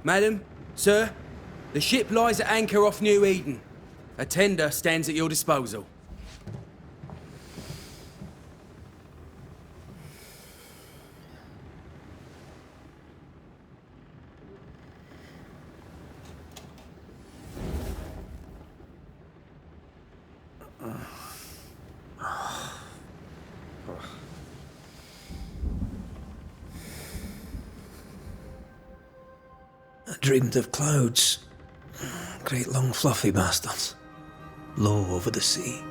Madam, sir, the ship lies at anchor off New Eden. A tender stands at your disposal. I dreamed of clouds. Great long fluffy bastards. Low over the sea.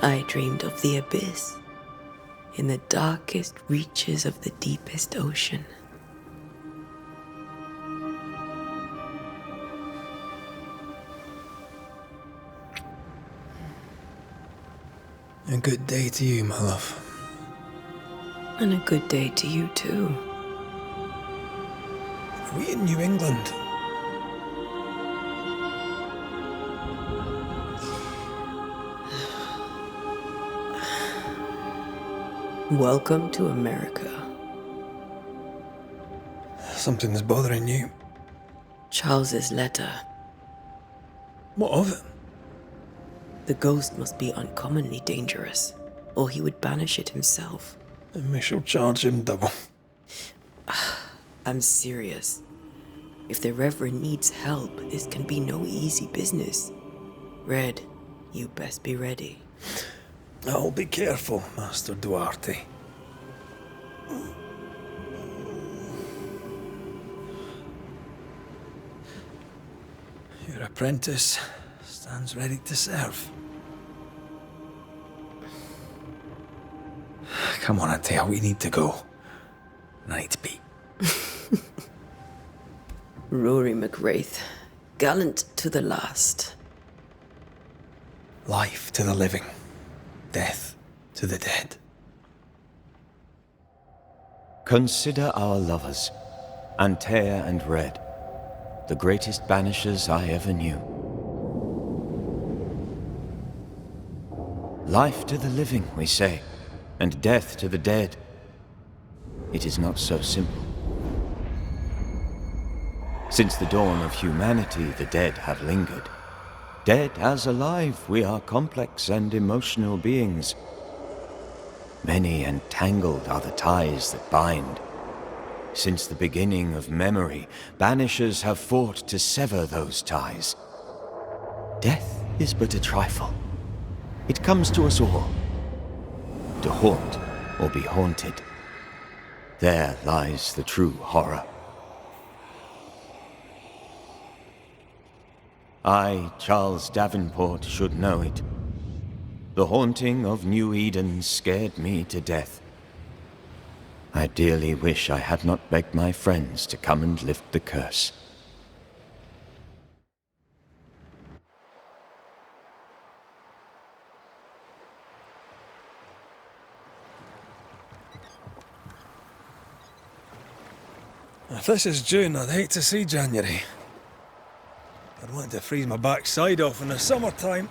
I dreamed of the abyss, in the darkest reaches of the deepest ocean. A good day to you, my love. And a good day to you too. Are we in New England? Welcome to America. Something's bothering you. Charles's letter. What of it? The ghost must be uncommonly dangerous, or he would banish it himself. And we shall charge him double. I'm serious. If the Reverend needs help, this can be no easy business. Red, you best be ready. I'll be careful, Master Duarte. Your apprentice stands ready to serve. Come on, Atea, we need to go. Night beat. Rory McWraith, gallant to the last. Life to the living, death to the dead. Consider our lovers, Antea and Red, the greatest banishers I ever knew. Life to the living, we say, and death to the dead. It is not so simple. Since the dawn of humanity, the dead have lingered. Dead as alive, we are complex and emotional beings. Many and tangled are the ties that bind. Since the beginning of memory, banishers have fought to sever those ties. Death is but a trifle. It comes to us all. To haunt or be haunted. There lies the true horror. I, Charles Davenport, should know it. The haunting of New Eden scared me to death. I dearly wish I had not begged my friends to come and lift the curse. If this is June, I'd hate to see January. I'd want to freeze my backside off in the summertime.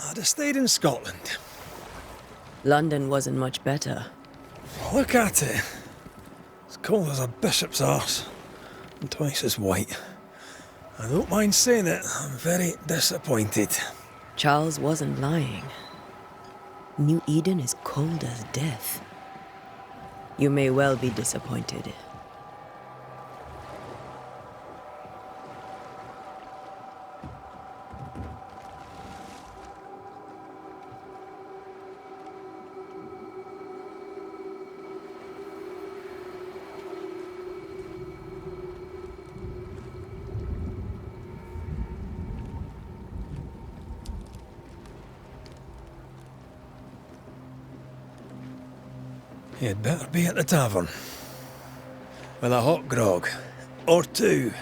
I'd have stayed in Scotland. London wasn't much better. Look at it. It's cold as a bishop's arse. And twice as white. I don't mind saying it, I'm very disappointed. Charles wasn't lying. New Eden is cold as death. You may well be disappointed. You'd better be at the tavern. With a hot grog. Or two.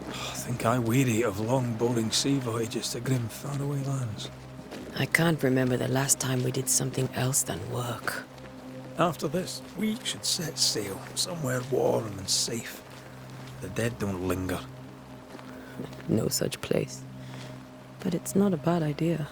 I think I weary of long, boring sea voyages to grim, faraway lands. I can't remember the last time we did something else than work. After this, we should set sail somewhere warm and safe. The dead don't linger. No such place. But it's not a bad idea.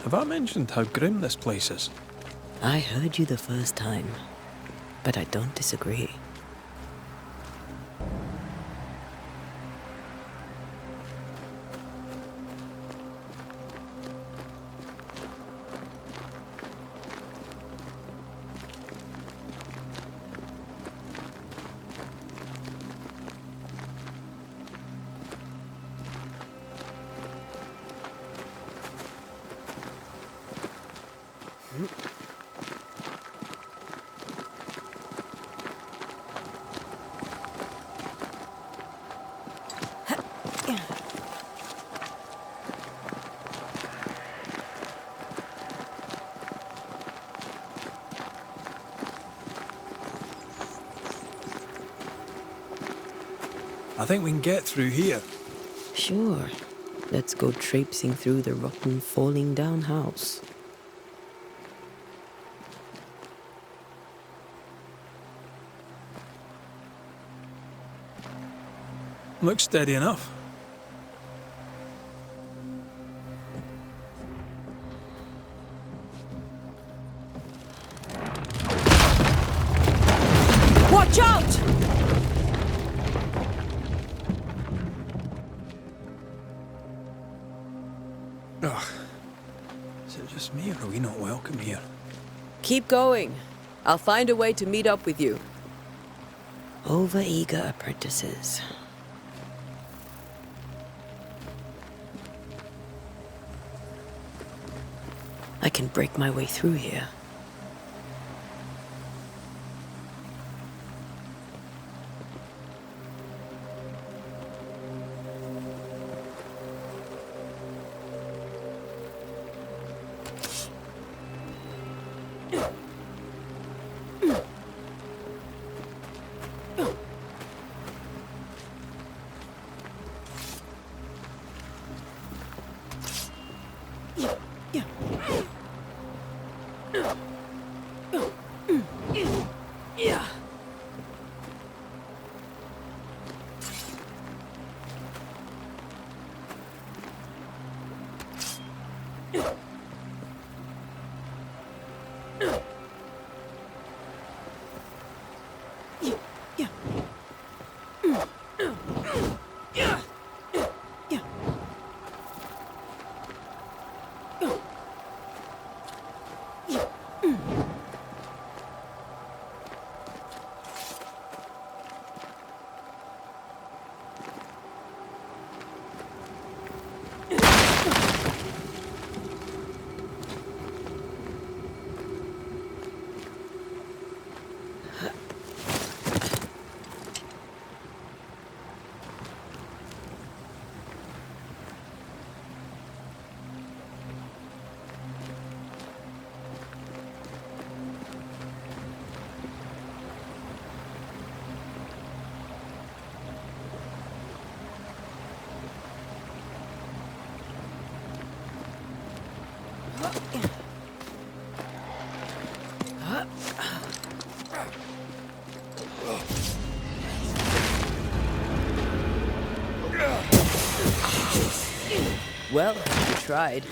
Have I mentioned how grim this place is? I heard you the first time, but I don't disagree. I think we can get through here. Sure. Let's go traipsing through the rotten, falling down house. Looks steady enough. Watch out! Ugh. Is it just me, or are we not welcome here? Keep going. I'll find a way to meet up with you. Overeager apprentices. I can break my way through here. Well, you tried.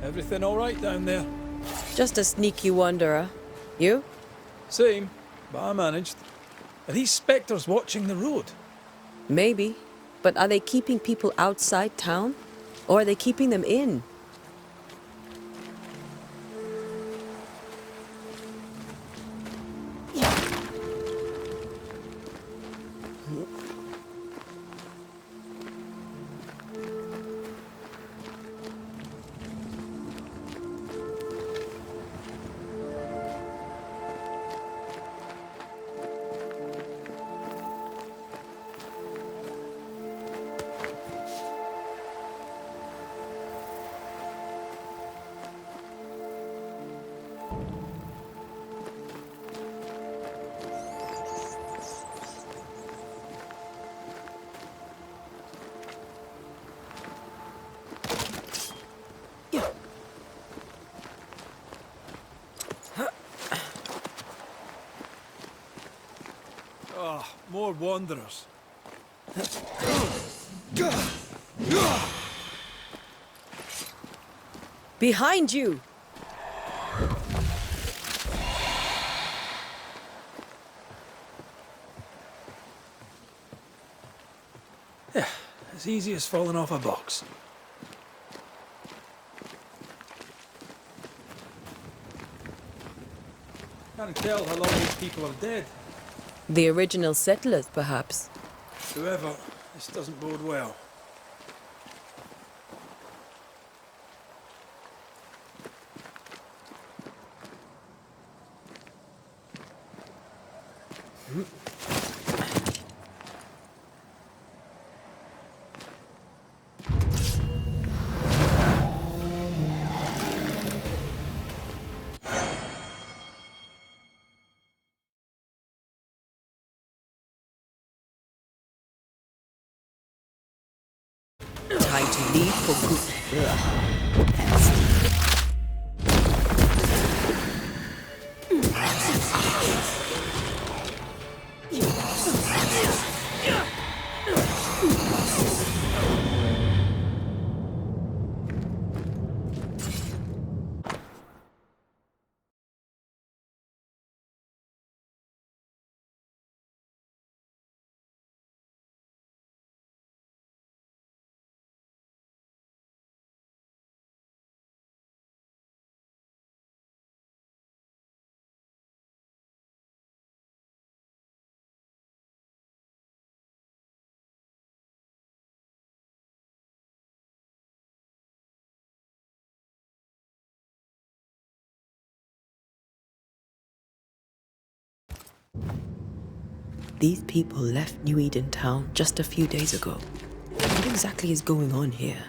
Everything all right down there? Just a sneaky wanderer. You? Same, but I managed. Are these spectres watching the road? Maybe. But are they keeping people outside town? Or are they keeping them in? More wanderers. Behind you! Yeah, as easy as falling off a box. Can't tell how long these people are dead. The original settlers, perhaps. Whoever, this doesn't bode well. Time to leave for good. Ugh. These people left New Eden town just a few days ago. What exactly is going on here?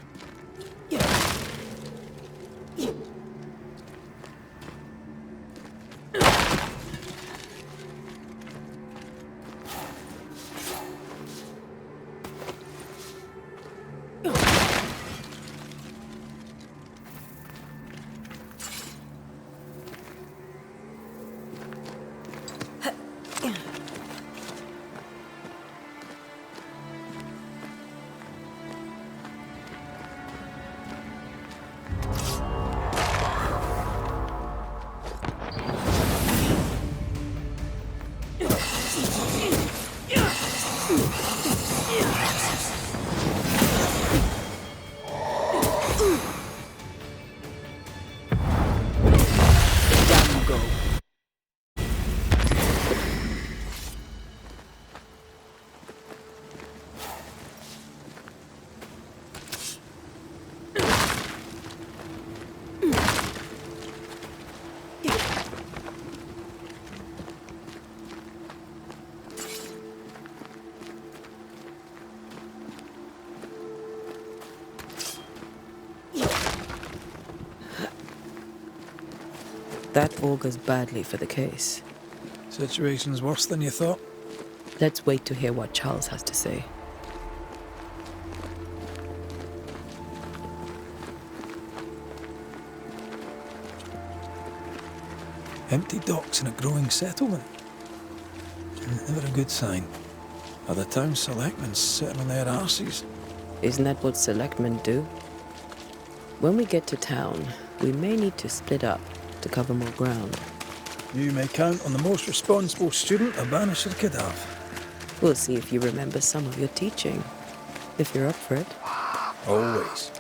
That augurs badly for the case. Situation's worse than you thought. Let's wait to hear what Charles has to say. Empty docks in a growing settlement. Never a good sign. Are the town selectmen sitting on their arses? Isn't that what selectmen do? When we get to town, we may need to split up to cover more ground. You may count on the most responsible student a Banisher could have. We'll see if you remember some of your teaching, if you're up for it. Always.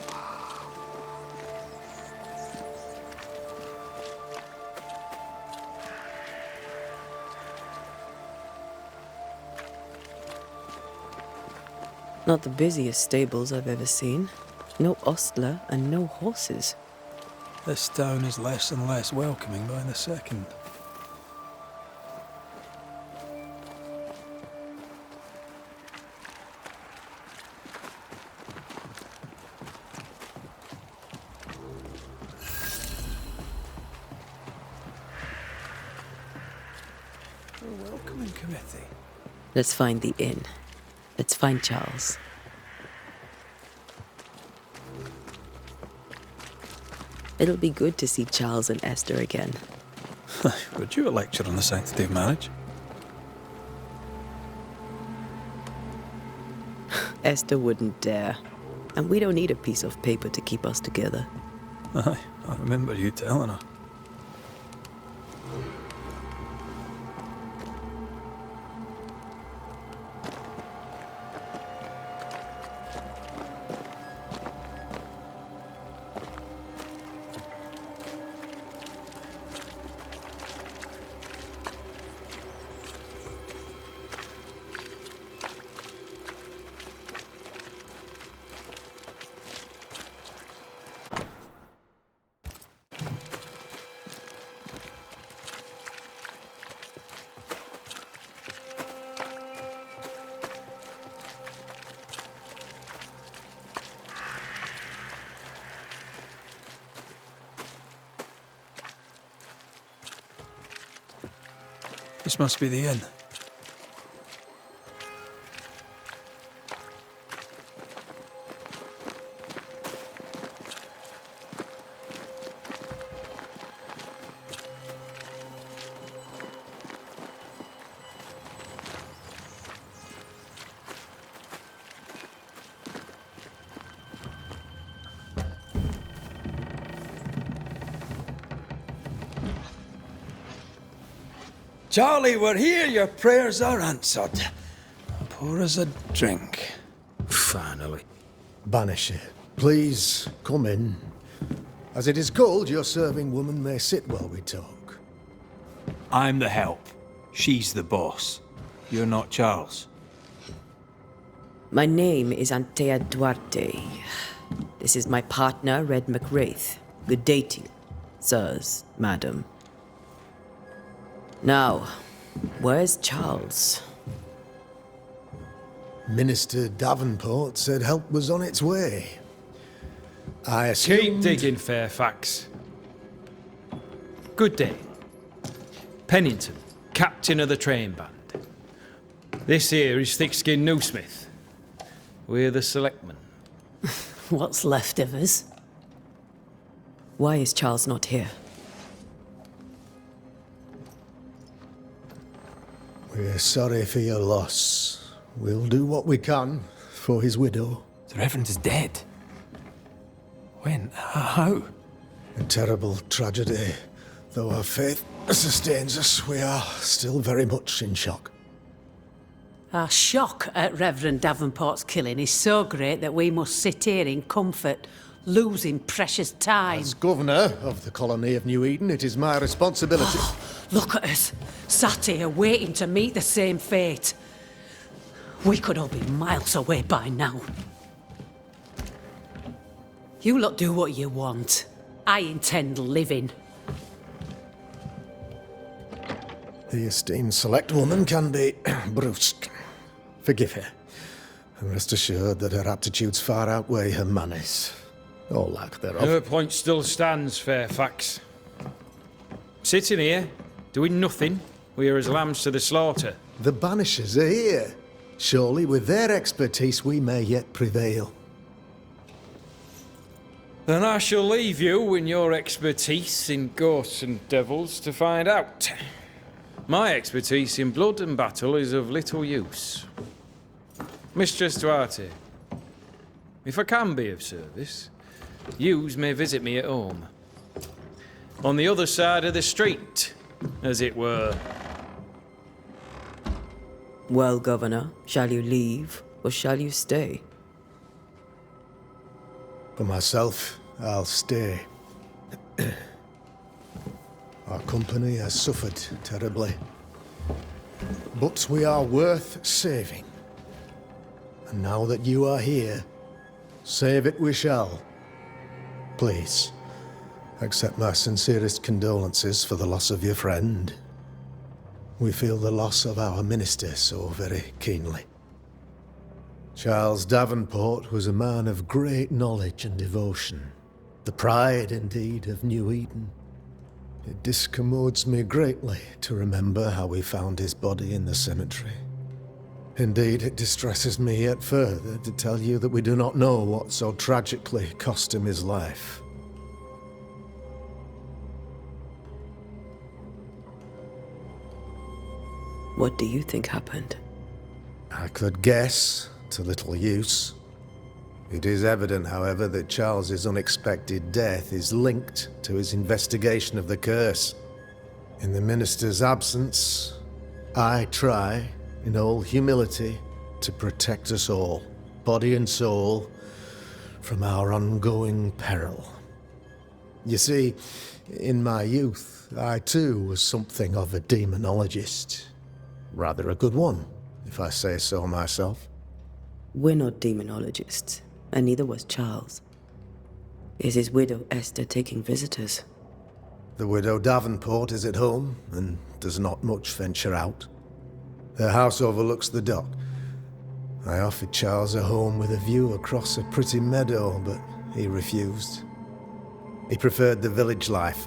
Not the busiest stables I've ever seen. No ostler and no horses. This town is less and less welcoming by the second. A welcoming committee. Let's find the inn. Let's find Charles. It'll be good to see Charles and Esther again. Would you a lecture on the sanctity of marriage? Esther wouldn't dare. And we don't need a piece of paper to keep us together. Aye, I remember you telling her. This must be the inn. Charlie, we're here. Your prayers are answered. Pour us a drink. Finally. Banisher, please come in. As it is cold, your serving woman may sit while we talk. I'm the help. She's the boss. You're not Charles. My name is Antea Duarte. This is my partner, Red McWraith. Good day to you, sirs, madam. Now, where's Charles? Minister Davenport said help was on its way. I assume... Keep digging, Fairfax. Good day. Pennington, captain of the train band. This here is Thickskin Newsmith. We're the selectmen. What's left of us? Why is Charles not here? We're sorry for your loss. We'll do what we can for his widow. The Reverend is dead. When? How? A terrible tragedy. Though our faith sustains us, we are still very much in shock. Our shock at Reverend Davenport's killing is so great that we must sit here in comfort, losing precious time. As governor of the colony of New Eden, it is my responsibility... Look at us, sat here waiting to meet the same fate. We could all be miles away by now. You lot do what you want. I intend living. The esteemed select woman can be brusque. Forgive her. And rest assured that her aptitudes far outweigh her manners. Or lack thereof. Her point still stands, Fairfax. Sitting here, doing nothing, we are as lambs to the slaughter. The Banishers are here. Surely with their expertise we may yet prevail. Then I shall leave you in your expertise in ghosts and devils to find out. My expertise in blood and battle is of little use. Mistress Duarte, if I can be of service, yous may visit me at home. On the other side of the street, as it were. Well, Governor, shall you leave or shall you stay? For myself, I'll stay. Our company has suffered terribly. But we are worth saving. And now that you are here, save it we shall. Please, accept my sincerest condolences for the loss of your friend. We feel the loss of our minister so very keenly. Charles Davenport was a man of great knowledge and devotion. The pride, indeed, of New Eden. It discommodes me greatly to remember how we found his body in the cemetery. Indeed, it distresses me yet further to tell you that we do not know what so tragically cost him his life. What do you think happened? I could guess to little use. It is evident, however, that Charles's unexpected death is linked to his investigation of the curse. In the minister's absence, I try, in all humility, to protect us all, body and soul, from our ongoing peril. You see, in my youth, I too was something of a demonologist. Rather a good one, if I say so myself. We're not demonologists, and neither was Charles. Is his widow Esther taking visitors? The widow Davenport is at home, and does not much venture out. Her house overlooks the dock. I offered Charles a home with a view across a pretty meadow, but he refused. He preferred the village life.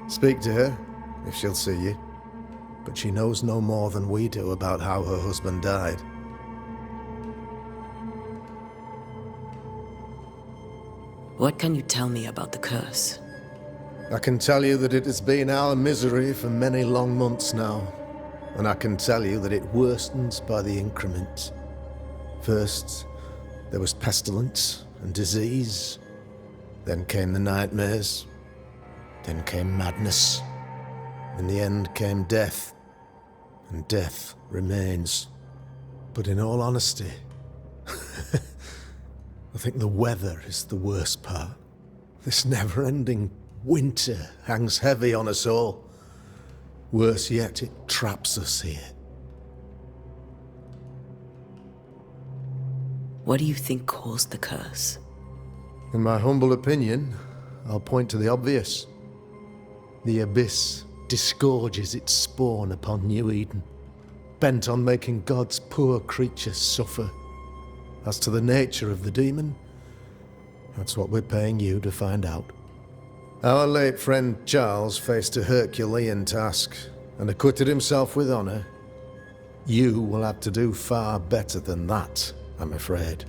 Speak to her, if she'll see you. But she knows no more than we do about how her husband died. What can you tell me about the curse? I can tell you that it has been our misery for many long months now. And I can tell you that it worsens by the increment. First, there was pestilence and disease. Then came the nightmares. Then came madness. In the end came death. And death remains. But in all honesty, I think the weather is the worst part. This never-ending winter hangs heavy on us all. Worse yet, it traps us here. What do you think caused the curse? In my humble opinion, I'll point to the obvious. The abyss disgorges its spawn upon New Eden, bent on making God's poor creatures suffer. As to the nature of the demon, that's what we're paying you to find out. Our late friend Charles faced a Herculean task and acquitted himself with honor. You will have to do far better than that, I'm afraid.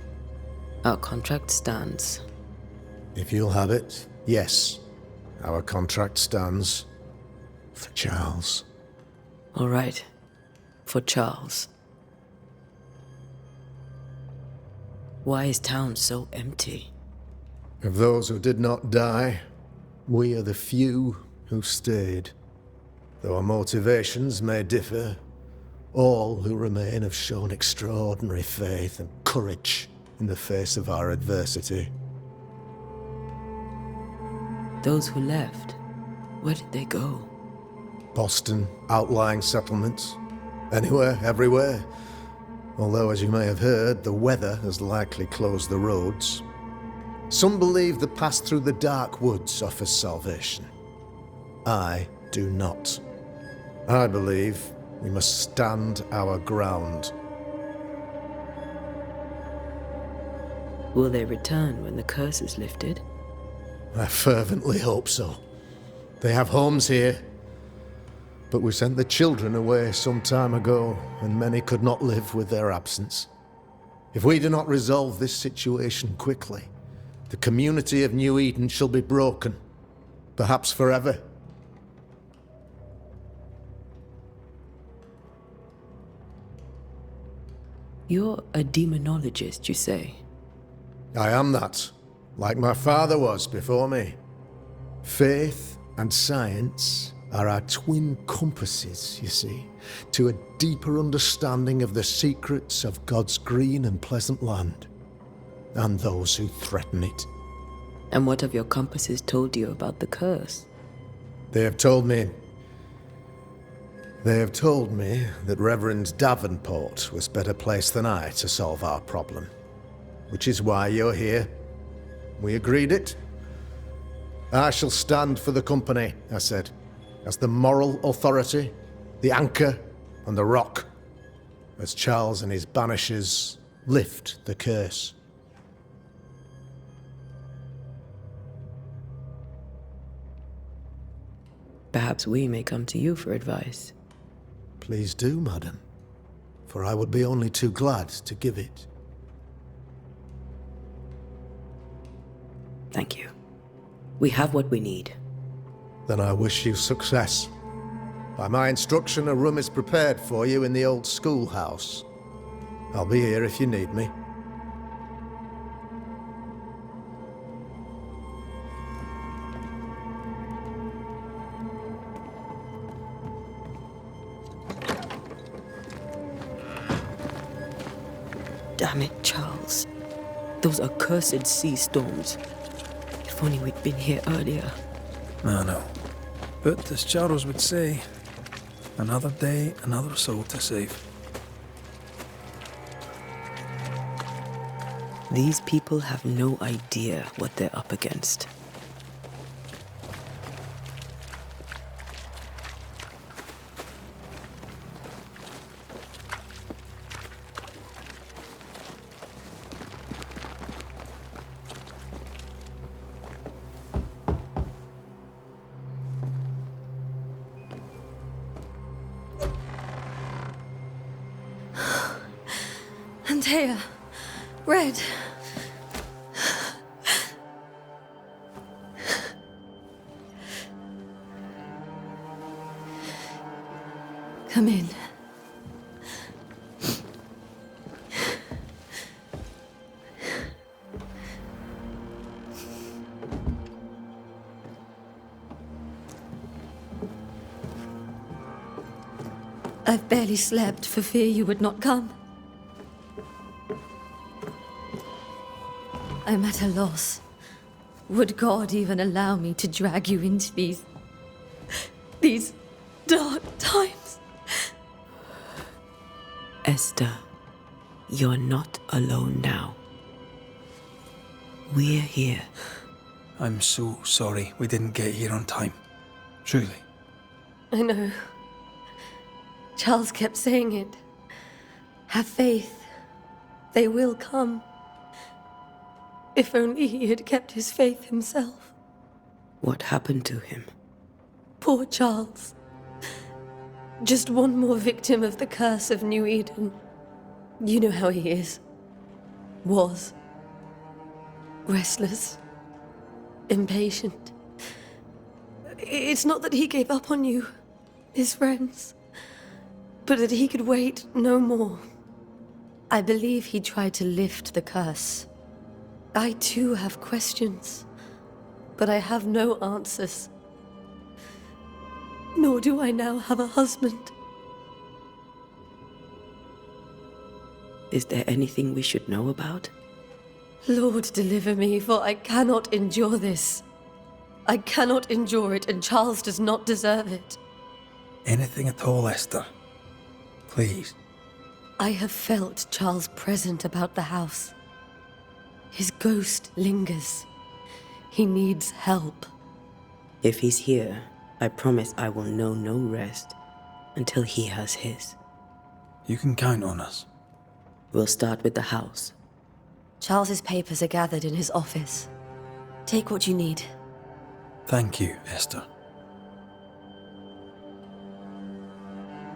Our contract stands. If you'll have it, yes. Our contract stands for Charles. All right. For Charles. Why is town so empty? Of those who did not die, we are the few who stayed. Though our motivations may differ, all who remain have shown extraordinary faith and courage in the face of our adversity. Those who left, where did they go? Boston, outlying settlements. Anywhere, everywhere. Although, as you may have heard, the weather has likely closed the roads. Some believe the path through the dark woods offers salvation. I do not. I believe we must stand our ground. Will they return when the curse is lifted? I fervently hope so. They have homes here. But we sent the children away some time ago, and many could not live with their absence. If we do not resolve this situation quickly, the community of New Eden shall be broken, perhaps forever. You're a demonologist, you say? I am that, like my father was before me. Faith and science are our twin compasses, you see, to a deeper understanding of the secrets of God's green and pleasant land, and those who threaten it. And what have your compasses told you about the curse? They have told me that Reverend Davenport was better placed than I to solve our problem. Which is why you're here. We agreed it. I shall stand for the company, I said, as the moral authority, the anchor, and the rock, as Charles and his banishers lift the curse. Perhaps we may come to you for advice. Please do, madam, for I would be only too glad to give it. Thank you. We have what we need. Then I wish you success. By my instruction, a room is prepared for you in the old schoolhouse. I'll be here if you need me. Damn it, Charles. Those accursed sea storms. If only we'd been here earlier. I know. But as Charles would say, another day, another soul to save. These people have no idea what they're up against. Antea, Red. Come in. I've barely slept for fear you would not come. I'm at a loss. Would God even allow me to drag you into these dark times? Esther, you're not alone now. We're here. I'm so sorry we didn't get here on time. Truly. I know. Charles kept saying it. Have faith. They will come. If only he had kept his faith himself. What happened to him? Poor Charles. Just one more victim of the curse of New Eden. You know how he is. Was. Restless. Impatient. It's not that he gave up on you, his friends, but that he could wait no more. I believe he tried to lift the curse. I too have questions, but I have no answers. Nor do I now have a husband. Is there anything we should know about? Lord, deliver me, for I cannot endure this. I cannot endure it, and Charles does not deserve it. Anything at all, Esther. Please. I have felt Charles present about the house. His ghost lingers. He needs help. If he's here, I promise I will know no rest until he has his. You can count on us. We'll start with the house. Charles's papers are gathered in his office. Take what you need. Thank you, Esther.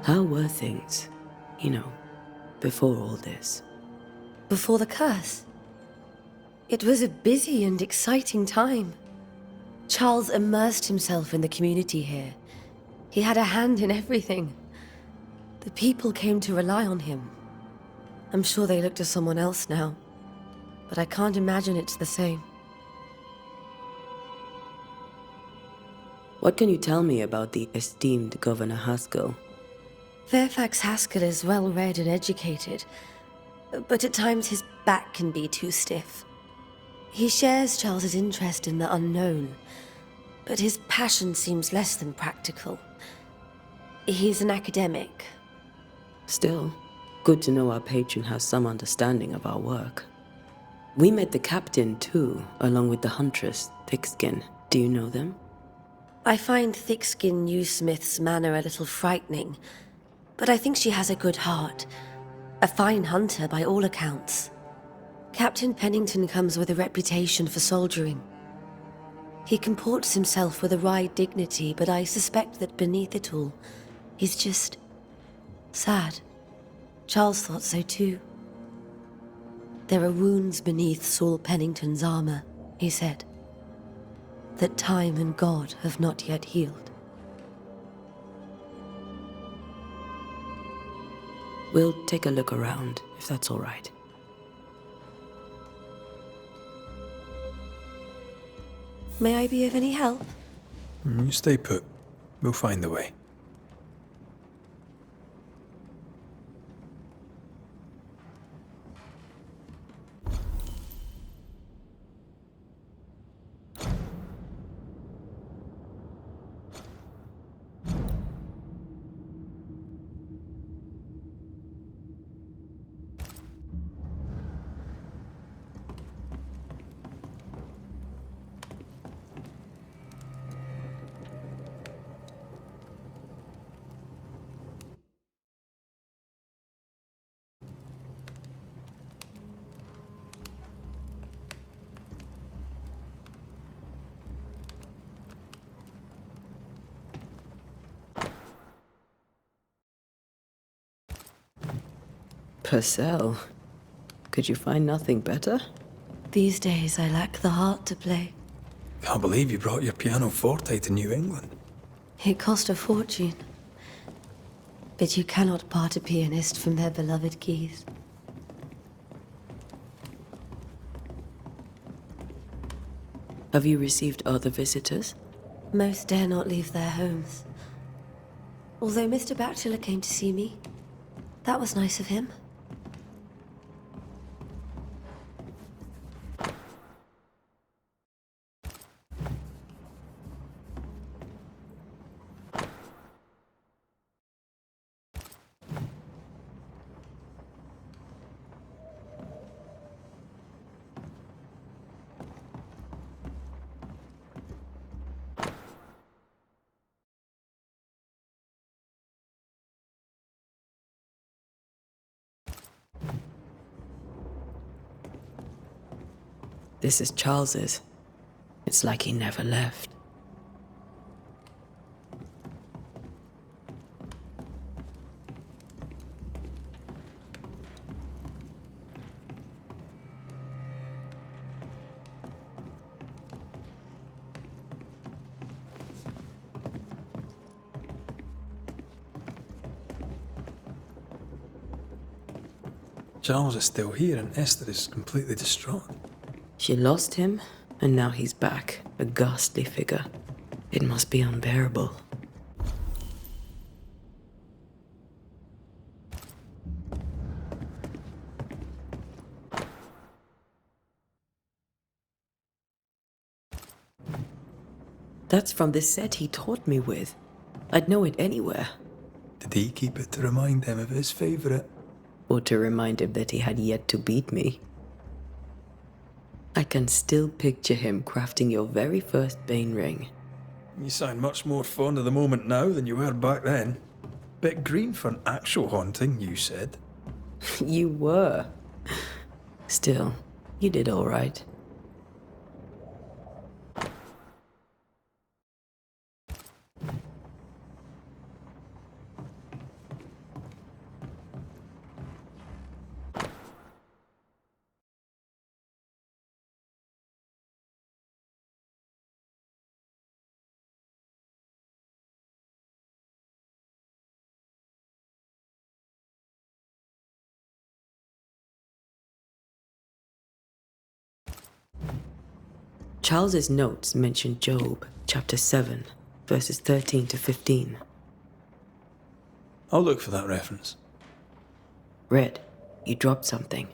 How were things, before all this? Before the curse? It was a busy and exciting time. Charles immersed himself in the community here. He had a hand in everything. The people came to rely on him. I'm sure they look to someone else now, but I can't imagine it's the same. What can you tell me about the esteemed Governor Haskell? Fairfax Haskell is well-read and educated, but at times his back can be too stiff. He shares Charles's interest in the unknown, but his passion seems less than practical. He's an academic. Still, good to know our patron has some understanding of our work. We met the captain, too, along with the huntress, Thickskin. Do you know them? I find Thickskin Newsmith's manner a little frightening, but I think she has a good heart. A fine hunter by all accounts. Captain Pennington comes with a reputation for soldiering. He comports himself with a wry dignity, but I suspect that beneath it all, he's just sad. Charles thought so too. There are wounds beneath Saul Pennington's armor, he said, that time and God have not yet healed. We'll take a look around, if that's all right. May I be of any help? You stay put. We'll find a way. Purcell, could you find nothing better? These days I lack the heart to play. Can't believe you brought your pianoforte to New England. It cost a fortune. But you cannot part a pianist from their beloved keys. Have you received other visitors? Most dare not leave their homes. Although Mr. Bachelor came to see me. That was nice of him. This is Charles's. It's like he never left. Charles is still here and Esther is completely distraught. She lost him, and now he's back, a ghastly figure. It must be unbearable. That's from the set he taught me with. I'd know it anywhere. Did he keep it to remind him of his favourite? Or to remind him that he had yet to beat me. I can still picture him crafting your very first Bane ring. You sound much more fond of the moment now than you were back then. Bit green for an actual haunting, you said. You were. Still, you did all right. Charles's notes mention Job, chapter 7, verses 13 to 15. I'll look for that reference. Red, you dropped something.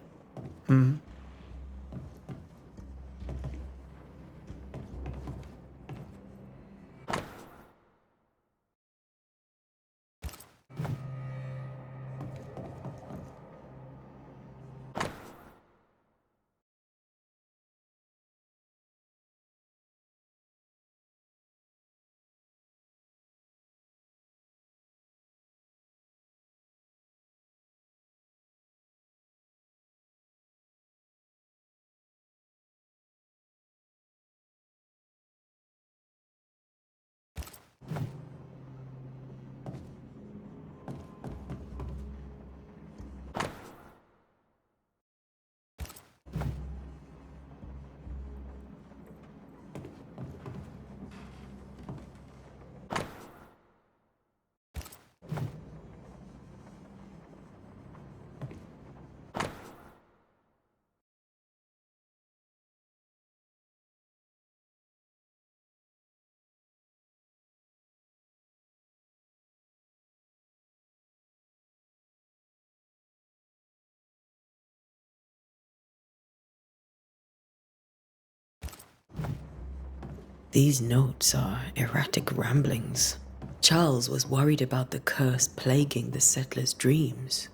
These notes are erratic ramblings. Charles was worried about the curse plaguing the settlers' dreams.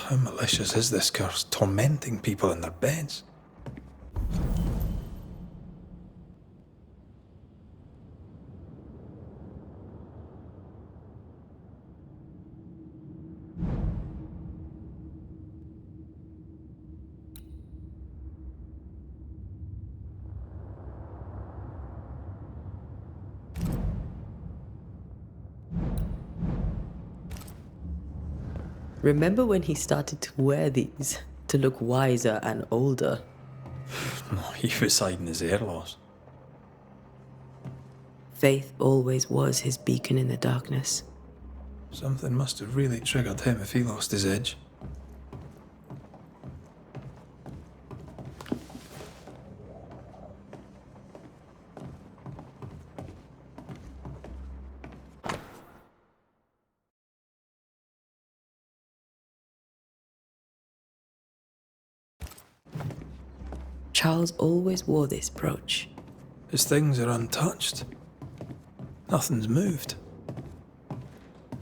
How malicious is this curse, tormenting people in their beds? Remember when he started to wear these to look wiser and older? He was hiding his hair loss. Faith always was his beacon in the darkness. Something must have really triggered him if he lost his edge. Charles always wore this brooch. His things are untouched. Nothing's moved.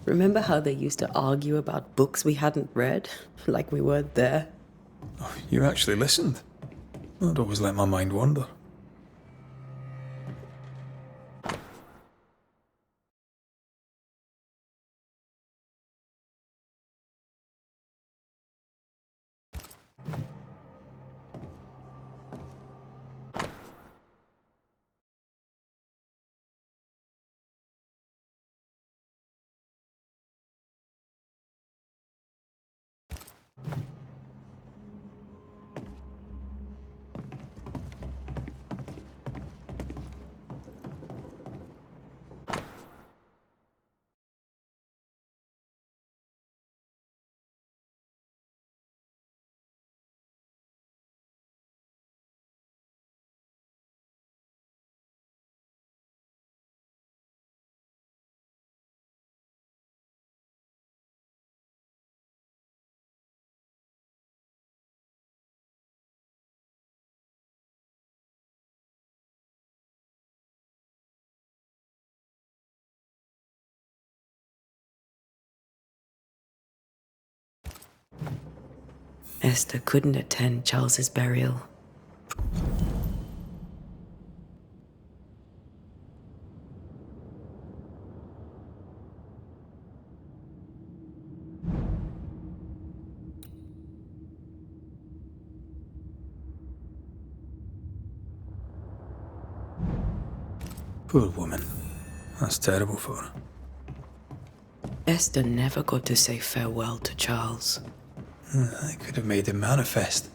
Remember how they used to argue about books we hadn't read? Like we weren't there? Oh, you actually listened? I'd always let my mind wander. Esther couldn't attend Charles's burial. Poor woman. That's terrible for her. Esther never got to say farewell to Charles. I could have made him manifest.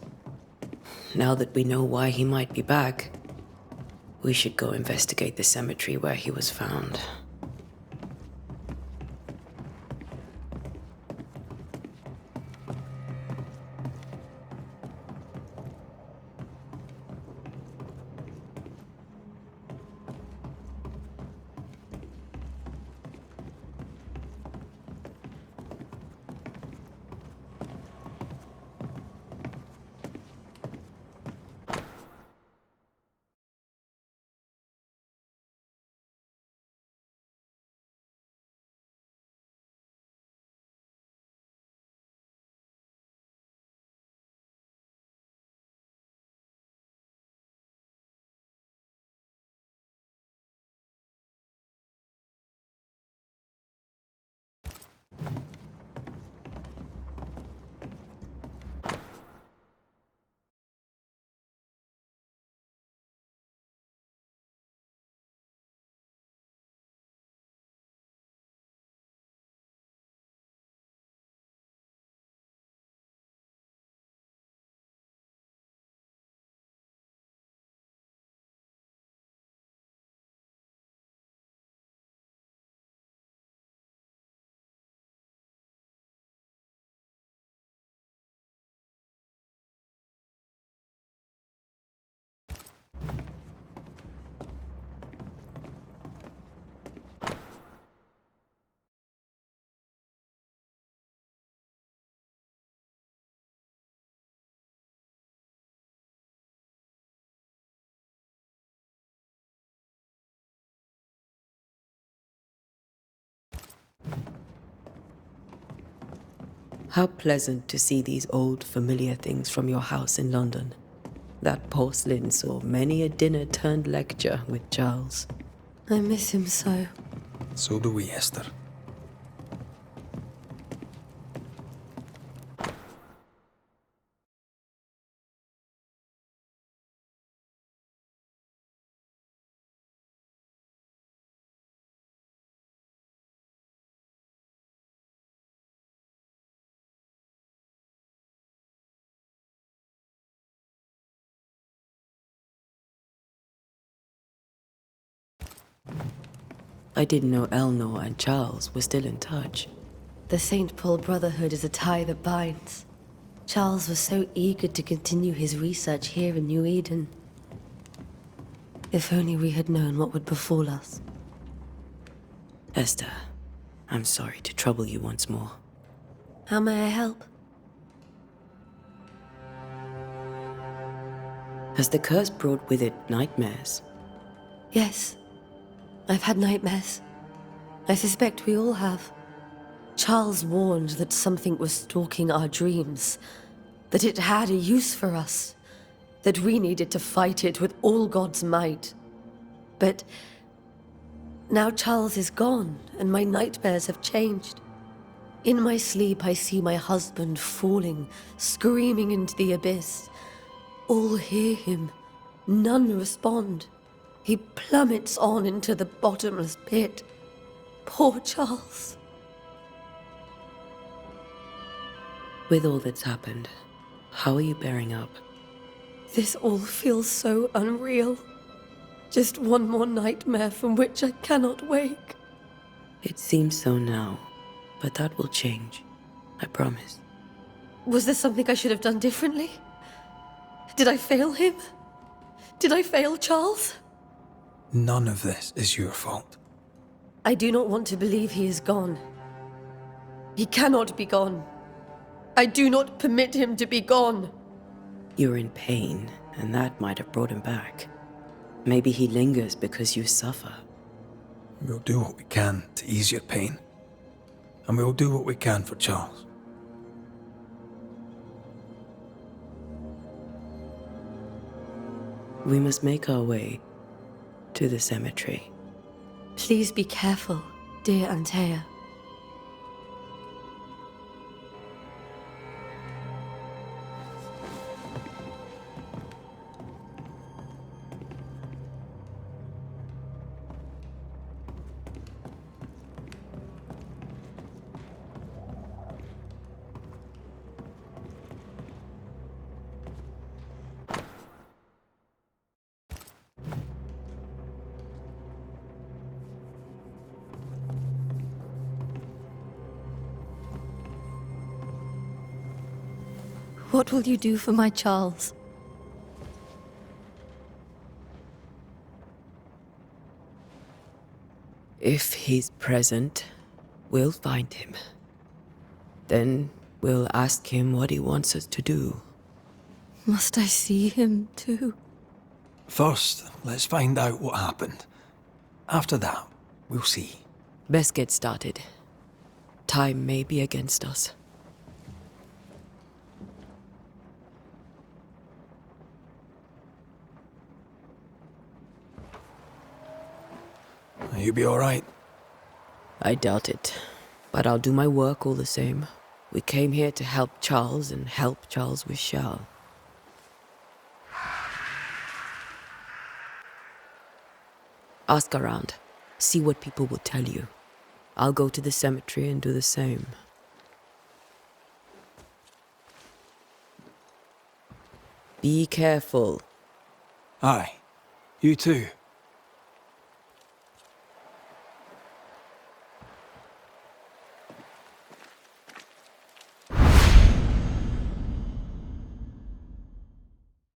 Now that we know why he might be back, we should go investigate the cemetery where he was found. How pleasant to see these old, familiar things from your house in London. That porcelain saw many a dinner-turned-lecture with Charles. I miss him so. So do we, Esther. I didn't know Eleanor and Charles were still in touch. The St. Paul Brotherhood is a tie that binds. Charles was so eager to continue his research here in New Eden. If only we had known what would befall us. Esther, I'm sorry to trouble you once more. How may I help? Has the curse brought with it nightmares? Yes. I've had nightmares. I suspect we all have. Charles warned that something was stalking our dreams, that it had a use for us, that we needed to fight it with all God's might. But now Charles is gone, and my nightmares have changed. In my sleep, I see my husband falling, screaming into the abyss. All hear him. None respond. He plummets on into the bottomless pit. Poor Charles. With all that's happened, how are you bearing up? This all feels so unreal. Just one more nightmare from which I cannot wake. It seems so now, but that will change. I promise. Was there something I should have done differently? Did I fail him? Did I fail Charles? None of this is your fault. I do not want to believe he is gone. He cannot be gone. I do not permit him to be gone. You're in pain, and that might have brought him back. Maybe he lingers because you suffer. We'll do what we can to ease your pain. And we'll do what we can for Charles. We must make our way to the cemetery. Please be careful, dear Antea. What will you do for my Charles? If he's present, we'll find him. Then we'll ask him what he wants us to do. Must I see him too? First, let's find out what happened. After that, we'll see. Best get started. Time may be against us. You'll be all right. I doubt it, but I'll do my work all the same. We came here to help Charles, and help Charles we shall. Ask around. See what people will tell you. I'll go to the cemetery and do the same. Be careful. Aye. You too.